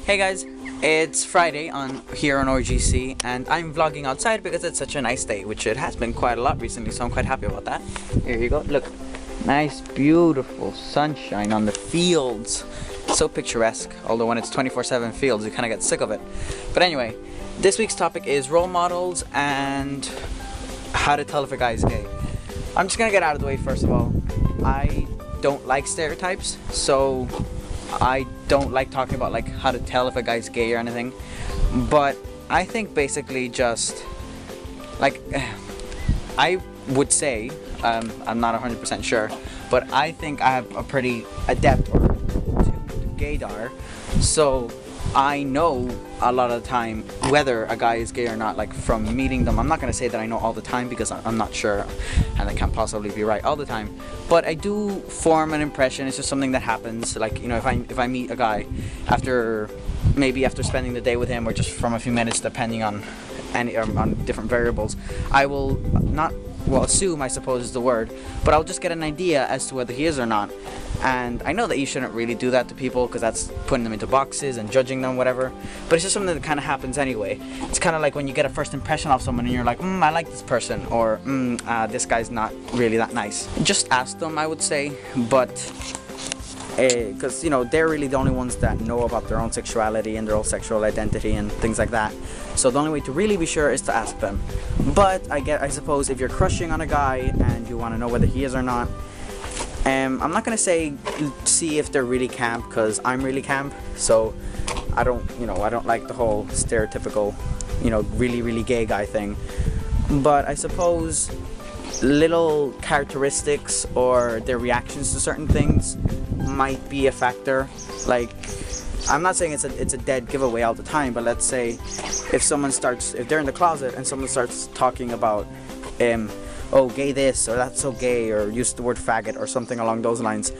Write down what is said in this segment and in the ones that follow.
Hey guys, it's Friday here on RGC, and I'm vlogging outside because it's such a nice day, which it has been quite a lot recently, so I'm quite happy about that. Here you go, look, nice beautiful sunshine on the fields. So picturesque, although when it's 24/7 fields you kind of get sick of it. But anyway, this week's topic is role models and how to tell if a guy is gay. I'm just gonna get out of the way first of all. I don't like stereotypes, so I don't like talking about like how to tell if a guy's gay or anything, but I think basically just like I would say, I'm not 100% sure, but I think I have a pretty adept or tuned gaydar, so I know a lot of the time whether a guy is gay or not, like from meeting them. I'm not going to say that I know all the time because I'm not sure and I can't possibly be right all the time, but I do form an impression. It's just something that happens, like, you know, if I meet a guy after spending the day with him or just from a few minutes depending on on different variables, I will not, well, assume, I suppose is the word, but I'll just get an idea as to whether he is or not. And I know that you shouldn't really do that to people because that's putting them into boxes and judging them, whatever, but it's just something that kind of happens anyway. It's kind of like when you get a first impression of someone and you're like, I like this person, or this guy's not really that nice. Just ask them, I would say, but because, you know, they're really the only ones that know about their own sexuality and their own sexual identity and things like that. So the only way to really be sure is to ask them. But I suppose if you're crushing on a guy and you want to know whether he is or not, I'm not gonna say see if they're really camp, because I'm really camp, so I don't like the whole stereotypical, really gay guy thing. But I suppose little characteristics or their reactions to certain things might be a factor. Like, I'm not saying it's a dead giveaway all the time, but let's say if they're in the closet and someone starts talking about oh, gay this, or that's so gay, or use the word faggot or something along those lines,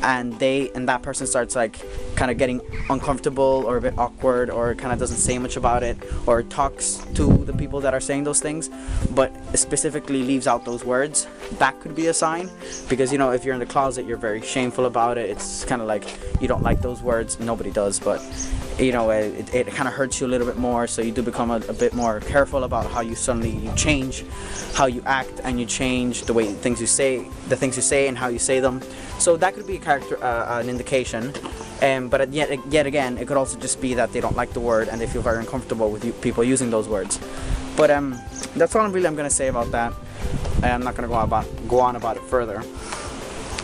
and that person starts like kind of getting uncomfortable or a bit awkward, or kind of doesn't say much about it, or talks to the people that are saying those things but specifically leaves out those words, that could be a sign. Because, if you're in the closet, you're very shameful about it. It's kind of like you don't like those words. Nobody does, but it kind of hurts you a little bit more, so you do become a bit more careful about how you change how you act, and you change the things you say and how you say them. So that could be an indication. But yet again, it could also just be that they don't like the word and they feel very uncomfortable with people using those words. But that's all I'm going to say about that. I'm not going to go on about it further.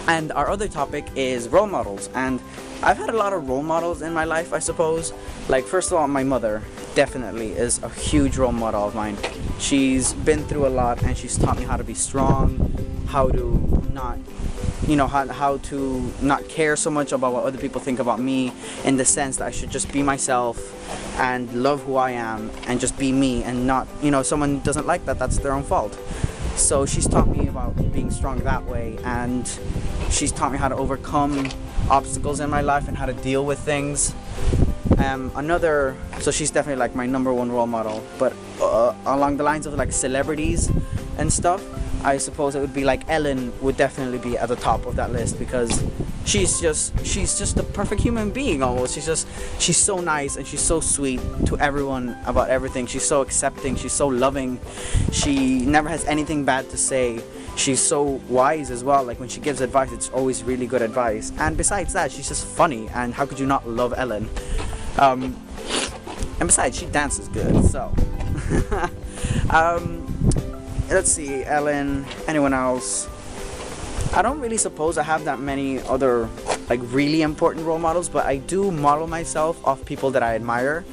And our other topic is role models, and I've had a lot of role models in my life, I suppose. Like, first of all, my mother definitely is a huge role model of mine. She's been through a lot, and she's taught me how to be strong, how to not, how to not care so much about what other people think about me, in the sense that I should just be myself and love who I am and just be me, and not, if someone doesn't like that, that's their own fault. So she's taught me about being strong that way, and she's taught me how to overcome obstacles in my life and how to deal with things. So she's definitely like my number one role model. But along the lines of like celebrities and stuff, I suppose it would be like Ellen would definitely be at the top of that list, because she's just a perfect human being almost. She's so nice, and she's so sweet to everyone about everything. She's so accepting, she's so loving, she never has anything bad to say. She's so wise as well. Like, when she gives advice, it's always really good advice. And besides that, she's just funny, and how could you not love Ellen? And besides, she dances good, so let's see, Ellen, anyone else? I don't really suppose I have that many other like really important role models, but I do model myself off people that I admire,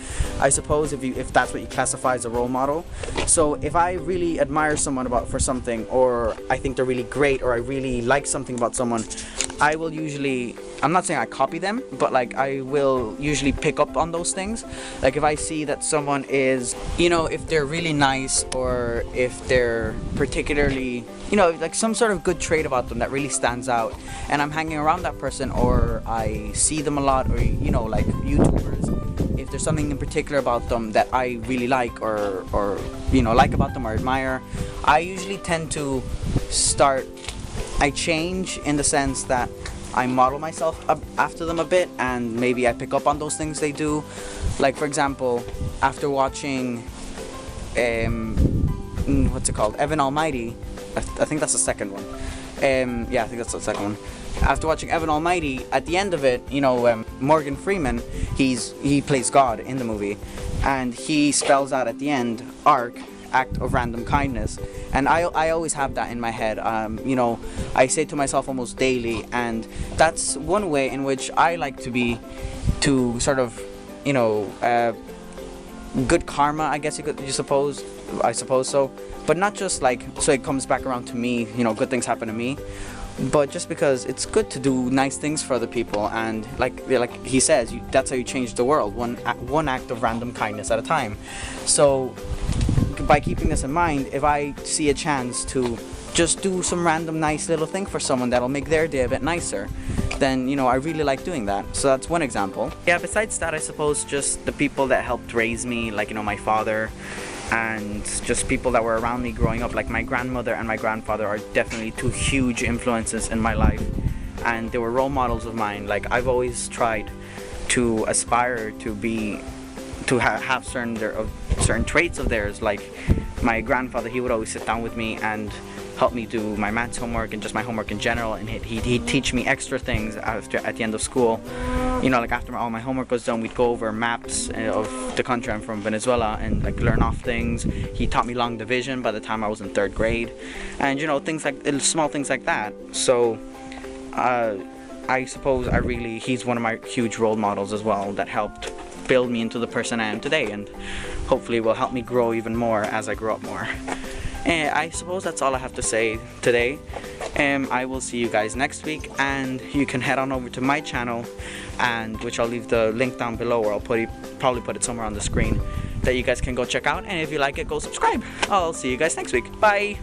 I suppose, if that's what you classify as a role model. So if I really admire someone for something, or I think they're really great, or I really like something about someone, I will usually, I'm not saying I copy them, but like I will usually pick up on those things. Like, if I see that someone is, if they're really nice, or if they're particularly, like some sort of good trait about them that really stands out, and I'm hanging around that person, or I see them a lot, or like YouTubers, if there's something in particular about them that I really like, or like about them or admire, I usually tend to I change in the sense that I model myself after them a bit, and maybe I pick up on those things they do. Like, for example, after watching what's it called, Evan Almighty, I think that's the second one. Yeah, I think that's the second one. After watching Evan Almighty, at the end of it, you know, Morgan Freeman, he plays God in the movie, and he spells out at the end, ARC, act of random kindness. And I always have that in my head. You know, I say to myself almost daily, and that's one way in which I like to sort of, you know, good karma, I guess I suppose so. But not just like so it comes back around to me, you know, good things happen to me, but just because it's good to do nice things for other people. And like he says, that's how you change the world, one act of random kindness at a time. So by keeping this in mind, if I see a chance to just do some random nice little thing for someone that'll make their day a bit nicer, then, you know, I really like doing that. So that's one example. Yeah, besides that, I suppose just the people that helped raise me, like, you know, my father, and just people that were around me growing up, like my grandmother and my grandfather are definitely two huge influences in my life, and they were role models of mine. Like, I've always tried to aspire to have certain traits of theirs. Like my grandfather, he would always sit down with me and help me do my maths homework and just my homework in general, and he'd teach me extra things at the end of school. You know, like after all my homework was done, we'd go over maps of the country. I'm from Venezuela, and like learn off things. He taught me long division by the time I was in 3rd grade, and you know, things like small things like that. So I suppose he's one of my huge role models as well, that helped build me into the person I am today, and hopefully will help me grow even more as I grow up more. And I suppose that's all I have to say today. I will see you guys next week, and you can head on over to my channel, and which I'll leave the link down below, or I'll probably put it somewhere on the screen that you guys can go check out. And if you like it, go subscribe. I'll see you guys next week. Bye.